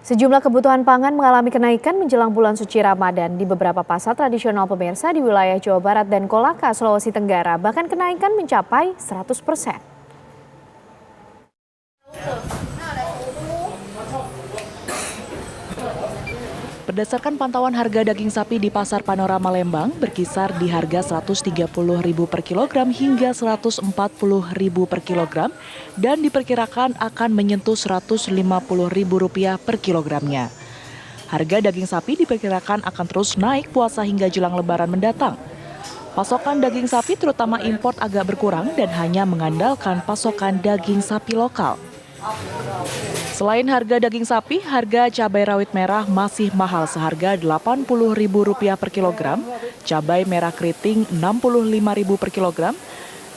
Sejumlah kebutuhan pangan mengalami kenaikan menjelang bulan suci Ramadan di beberapa pasar tradisional pemirsa di wilayah Jawa Barat dan Kolaka, Sulawesi Tenggara. Bahkan kenaikan mencapai 100%. Berdasarkan pantauan harga daging sapi di Pasar Panorama Lembang berkisar di harga Rp130.000 per kilogram hingga Rp140.000 per kilogram dan diperkirakan akan menyentuh Rp150.000 per kilogramnya. Harga daging sapi diperkirakan akan terus naik puasa hingga jelang Lebaran mendatang. Pasokan daging sapi terutama import agak berkurang dan hanya mengandalkan pasokan daging sapi lokal. Selain harga daging sapi, harga cabai rawit merah masih mahal seharga Rp80.000 per kilogram, cabai merah keriting Rp65.000 per kilogram,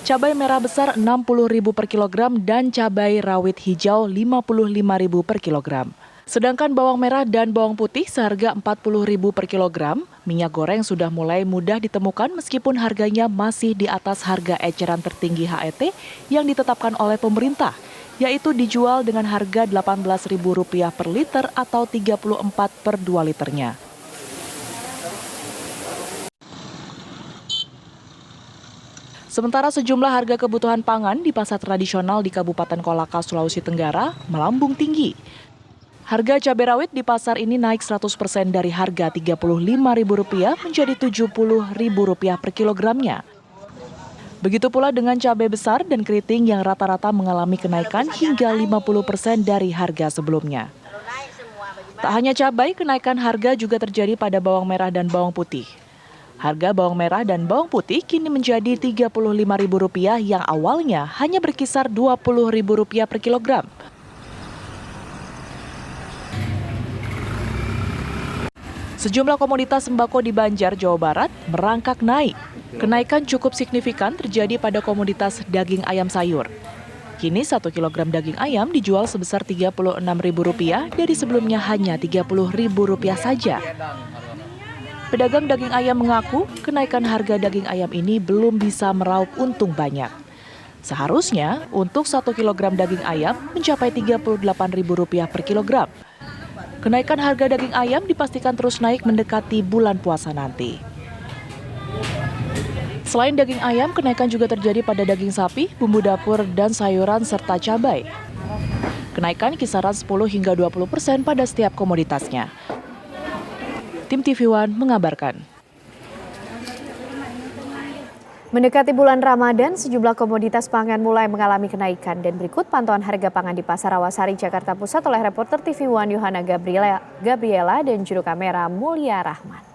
cabai merah besar Rp60.000 per kilogram, dan cabai rawit hijau Rp55.000 per kilogram. Sedangkan bawang merah dan bawang putih seharga Rp40.000 per kilogram, minyak goreng sudah mulai mudah ditemukan meskipun harganya masih di atas harga eceran tertinggi HET yang ditetapkan oleh pemerintah, yaitu dijual dengan harga Rp18.000 per liter atau 34 per 2 liternya. Sementara sejumlah harga kebutuhan pangan di pasar tradisional di Kabupaten Kolaka, Sulawesi Tenggara melambung tinggi. Harga cabai rawit di pasar ini naik 100% dari harga Rp35.000 menjadi Rp70.000 per kilogramnya. Begitu pula dengan cabai besar dan keriting yang rata-rata mengalami kenaikan hingga 50% dari harga sebelumnya. Tak hanya cabai, kenaikan harga juga terjadi pada bawang merah dan bawang putih. Harga bawang merah dan bawang putih kini menjadi Rp35.000 yang awalnya hanya berkisar Rp20.000 per kilogram. Sejumlah komoditas sembako di Banjar, Jawa Barat merangkak naik. Kenaikan cukup signifikan terjadi pada komoditas daging ayam sayur. Kini 1 kilogram daging ayam dijual sebesar Rp36.000 dari sebelumnya hanya Rp30.000 saja. Pedagang daging ayam mengaku kenaikan harga daging ayam ini belum bisa meraup untung banyak. Seharusnya untuk 1 kilogram daging ayam mencapai Rp38.000 per kilogram. Kenaikan harga daging ayam dipastikan terus naik mendekati bulan puasa nanti. Selain daging ayam, kenaikan juga terjadi pada daging sapi, bumbu dapur, dan sayuran serta cabai. Kenaikan kisaran 10 hingga 20% pada setiap komoditasnya. Tim TV One mengabarkan. Mendekati bulan Ramadan, sejumlah komoditas pangan mulai mengalami kenaikan. Dan berikut pantauan harga pangan di Pasar Rawasari, Jakarta Pusat oleh reporter TV One Yohana Gabriela dan juru kamera Mulia Rahman.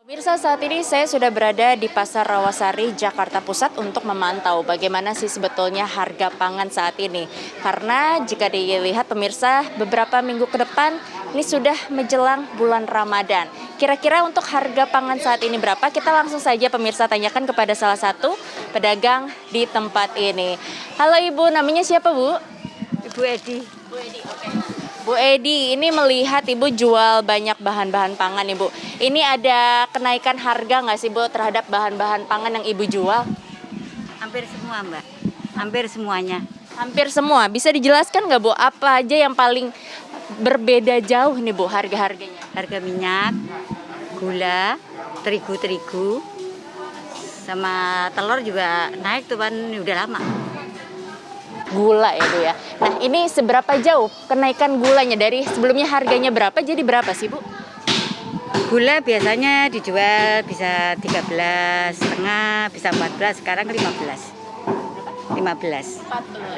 Pemirsa, saat ini saya sudah berada di Pasar Rawasari, Jakarta Pusat untuk memantau bagaimana sih sebetulnya harga pangan saat ini. Karena jika dilihat pemirsa, beberapa minggu ke depan ini sudah menjelang bulan Ramadan. Kira-kira untuk harga pangan saat ini berapa? Kita langsung saja pemirsa tanyakan kepada salah satu pedagang di tempat ini. Halo Ibu, namanya siapa Bu? Ibu Edi. Bu Edi, oke. Bu Edi, ini melihat Ibu jual banyak bahan-bahan pangan Ibu. Ini ada kenaikan harga nggak sih Bu terhadap bahan-bahan pangan yang Ibu jual? Hampir semua Mbak, hampir semuanya. Hampir semua. Bisa dijelaskan nggak Bu, apa aja yang paling berbeda jauh nih Bu harga-harganya? Harga minyak, gula, terigu, sama telur juga naik tuh kan udah lama. Gula ya Bu ya. Nah ini seberapa jauh kenaikan gulanya? Dari sebelumnya harganya berapa jadi berapa sih Bu? Gula biasanya dijual bisa 13,5, bisa 14, sekarang 15. 15.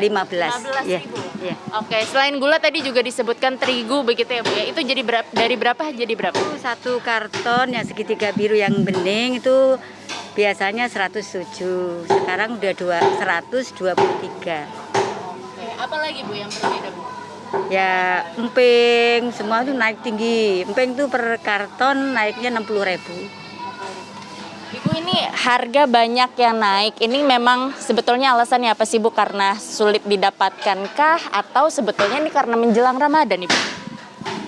15. Ya. Ya. Oke, selain gula tadi juga disebutkan terigu begitu ya Bu ya. Itu jadi dari berapa jadi berapa? Satu karton yang segitiga biru yang bening itu biasanya 107, sekarang udah 123. Apalagi Bu yang berbeda Bu? Ya emping semua itu naik tinggi. Emping itu per karton naiknya 60.000. Ibu, ini harga banyak yang naik. Ini memang sebetulnya alasannya apa sih Bu? Karena sulit didapatkankah atau sebetulnya ini karena menjelang Ramadan Ibu?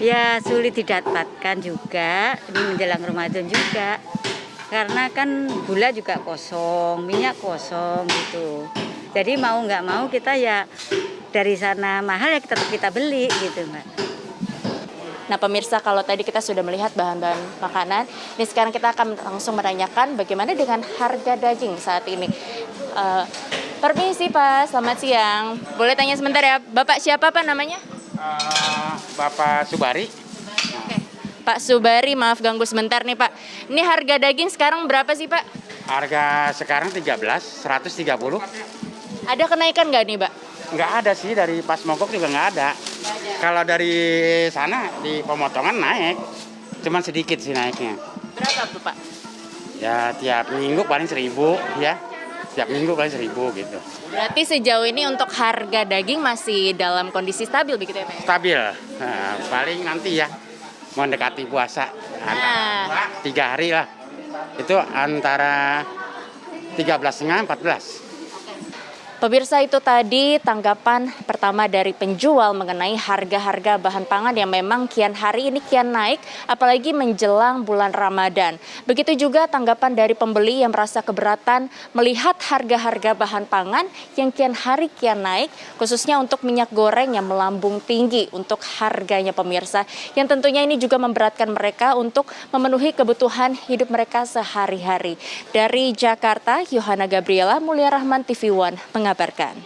Ya sulit didapatkan juga, ini menjelang Ramadan juga. Karena kan gula juga kosong, minyak kosong gitu. Jadi mau nggak mau kita ya dari sana mahal ya tetap kita beli gitu Mbak. Nah pemirsa, kalau tadi kita sudah melihat bahan-bahan makanan, ini sekarang kita akan langsung menanyakan bagaimana dengan harga daging saat ini. Permisi Pak, selamat siang. Boleh tanya sebentar ya, Bapak siapa Pak namanya? Bapak Subari. Oke. Pak Subari, maaf ganggu sebentar nih Pak. Ini harga daging sekarang berapa sih Pak? Harga sekarang 130. Ada kenaikan nggak nih Pak? Nggak ada sih, dari pas mogok juga nggak ada. Kalau dari sana di pemotongan naik, cuman sedikit sih naiknya. Berapa tuh Pak? Ya tiap minggu paling 1.000 ya. Tiap minggu paling 1.000 gitu. Berarti sejauh ini untuk harga daging masih dalam kondisi stabil begitu ya Pak? Stabil. Nah, paling nanti ya mendekati puasa. Nah. 3 hari lah. Itu antara 13,5 14. Pemirsa, itu tadi tanggapan pertama dari penjual mengenai harga-harga bahan pangan yang memang kian hari ini kian naik, apalagi menjelang bulan Ramadan. Begitu juga tanggapan dari pembeli yang merasa keberatan melihat harga-harga bahan pangan yang kian hari kian naik, khususnya untuk minyak goreng yang melambung tinggi untuk harganya pemirsa, yang tentunya ini juga memberatkan mereka untuk memenuhi kebutuhan hidup mereka sehari-hari. Dari Jakarta, Yohana Gabriela, Mulia Rahman, TV One mengabarkan.